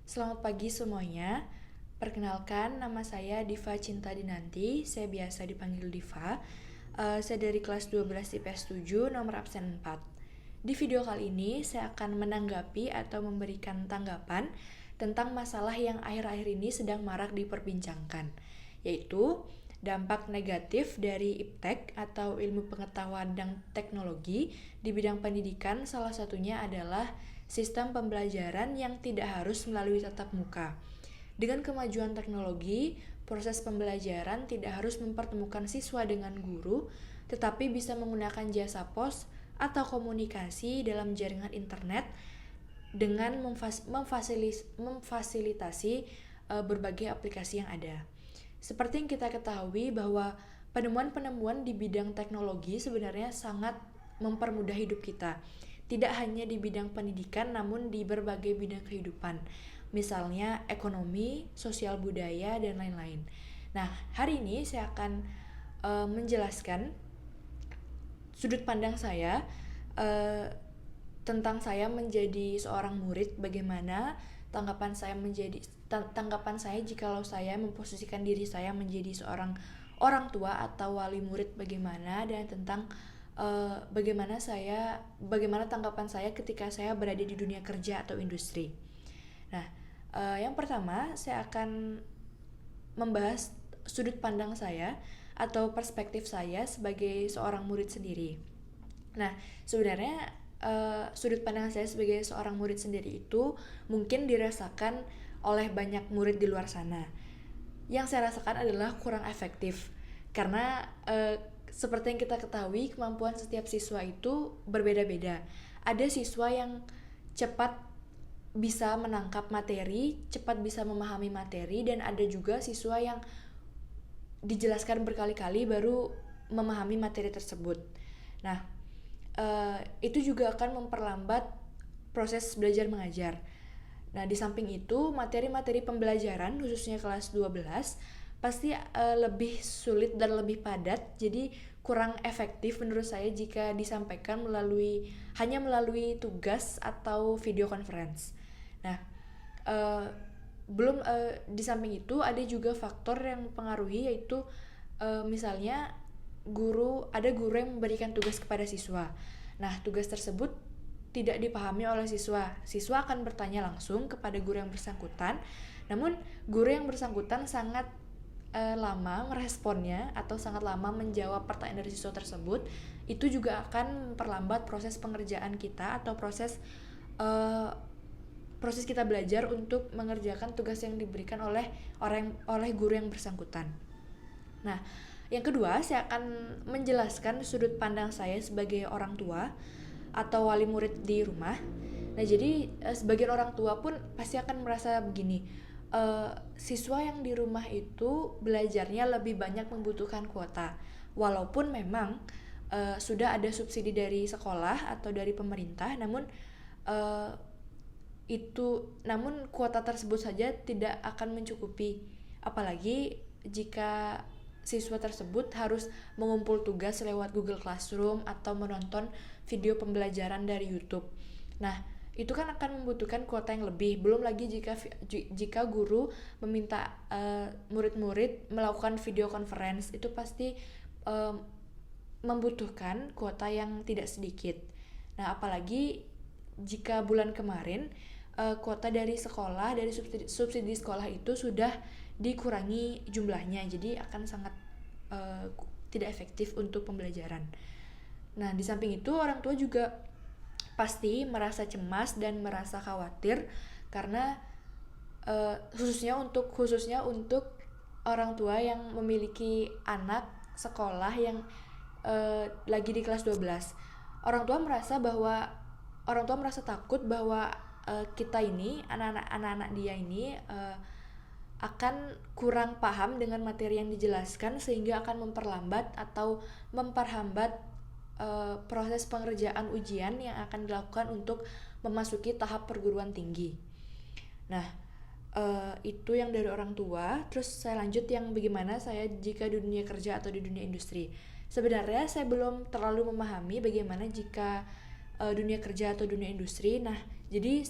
Selamat pagi semuanya. Perkenalkan, nama saya Diva Cinta Dinanti. Saya biasa dipanggil Diva. Saya dari kelas 12 IPS 7, nomor absen 4. Di video kali ini, saya akan menanggapi atau memberikan tanggapan tentang masalah yang akhir-akhir ini sedang marak diperbincangkan, yaitu dampak negatif dari IPTEK atau ilmu pengetahuan dan teknologi di bidang pendidikan. Salah satunya adalah sistem pembelajaran yang tidak harus melalui tatap muka. Dengan kemajuan teknologi, proses pembelajaran tidak harus mempertemukan siswa dengan guru, tetapi bisa menggunakan jasa pos atau komunikasi dalam jaringan internet dengan memfasilitasi berbagai aplikasi yang ada. Seperti yang kita ketahui bahwa penemuan-penemuan di bidang teknologi sebenarnya sangat mempermudah hidup kita. Tidak hanya di bidang pendidikan, namun di berbagai bidang kehidupan. Misalnya ekonomi, sosial budaya, dan lain-lain. Nah, hari ini saya akan menjelaskan sudut pandang saya tentang saya menjadi seorang murid, bagaimana tanggapan saya jikalau saya memposisikan diri saya menjadi seorang orang tua atau wali murid bagaimana, dan tentang bagaimana tanggapan saya ketika saya berada di dunia kerja atau industri. Nah, yang pertama saya akan membahas sudut pandang saya atau perspektif saya sebagai seorang murid sendiri. Nah, sebenarnya sudut pandang saya sebagai seorang murid sendiri itu mungkin dirasakan oleh banyak murid di luar sana. Yang saya rasakan adalah kurang efektif karena seperti yang kita ketahui, kemampuan setiap siswa itu berbeda-beda. Ada siswa yang cepat bisa menangkap materi, cepat bisa memahami materi, dan ada juga siswa yang dijelaskan berkali-kali baru memahami materi tersebut. Nah, itu juga akan memperlambat proses belajar mengajar. Nah, di samping itu, materi-materi pembelajaran khususnya kelas 12 pasti lebih sulit dan lebih padat, jadi kurang efektif menurut saya jika disampaikan hanya melalui tugas atau video conference. Nah, di samping itu ada juga faktor yang mempengaruhi, yaitu misalnya ada guru yang memberikan tugas kepada siswa. Nah, tugas tersebut tidak dipahami oleh siswa. Siswa akan bertanya langsung kepada guru yang bersangkutan. Namun, guru yang bersangkutan sangat lama meresponnya atau sangat lama menjawab pertanyaan dari siswa tersebut. Itu juga akan memperlambat proses pengerjaan kita atau proses kita belajar untuk mengerjakan tugas yang diberikan oleh guru yang bersangkutan. Nah, yang kedua, saya akan menjelaskan sudut pandang saya sebagai orang tua atau wali murid di rumah. Nah, jadi sebagian orang tua pun pasti akan merasa begini, siswa yang di rumah itu belajarnya lebih banyak membutuhkan kuota. Walaupun memang sudah ada subsidi dari sekolah atau dari pemerintah, namun kuota tersebut saja tidak akan mencukupi, apalagi jika siswa tersebut harus mengumpul tugas lewat Google Classroom atau menonton video pembelajaran dari YouTube. Nah, itu kan akan membutuhkan kuota yang lebih. Belum lagi jika guru meminta murid-murid melakukan video conference, itu pasti membutuhkan kuota yang tidak sedikit. Nah, apalagi jika bulan kemarin kuota dari sekolah, dari subsidi sekolah itu sudah dikurangi jumlahnya, jadi akan sangat tidak efektif untuk pembelajaran. Nah, di samping itu orang tua juga pasti merasa cemas dan merasa khawatir karena khususnya untuk orang tua yang memiliki anak sekolah yang lagi di kelas 12. Orang tua merasa takut bahwa kita ini, anak-anak dia ini akan kurang paham dengan materi yang dijelaskan, sehingga akan memperlambat atau memperhambat proses pengerjaan ujian yang akan dilakukan untuk memasuki tahap perguruan tinggi. Nah, itu yang dari orang tua. Terus saya lanjut yang bagaimana saya jika di dunia kerja atau di dunia industri. Sebenarnya saya belum terlalu memahami bagaimana jika dunia kerja atau dunia industri. Nah, Jadi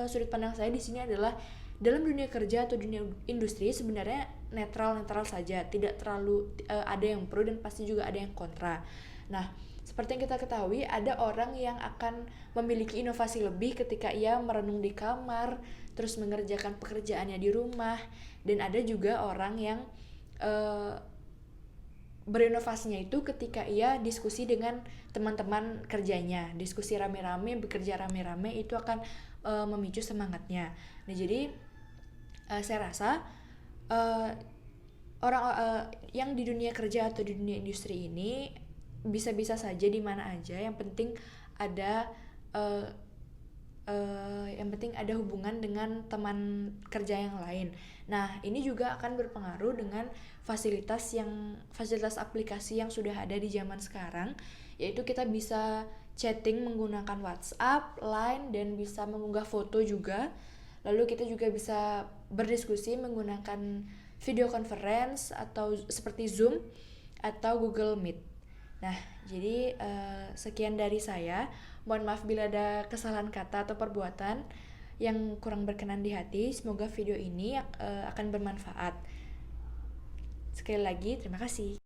sudut pandang saya di sini adalah dalam dunia kerja atau dunia industri sebenarnya netral saja, tidak terlalu ada yang pro dan pasti juga ada yang kontra. Nah, seperti yang kita ketahui, ada orang yang akan memiliki inovasi lebih ketika ia merenung di kamar, terus mengerjakan pekerjaannya di rumah, dan ada juga orang yang berinovasinya itu ketika ia diskusi dengan teman-teman kerjanya, diskusi rame-rame, bekerja rame-rame itu akan memicu semangatnya. Nah, jadi saya rasa orang yang di dunia kerja atau di dunia industri ini bisa-bisa saja di mana aja, yang penting ada hubungan dengan teman kerja yang lain. Nah, ini juga akan berpengaruh dengan fasilitas aplikasi yang sudah ada di zaman sekarang, yaitu kita bisa chatting menggunakan WhatsApp, Line, dan bisa mengunggah foto juga. Lalu kita juga bisa berdiskusi menggunakan video conference atau seperti Zoom atau Google Meet. Nah, jadi sekian dari saya. Mohon maaf bila ada kesalahan kata atau perbuatan yang kurang berkenan di hati. Semoga video ini akan bermanfaat. Sekali lagi, terima kasih.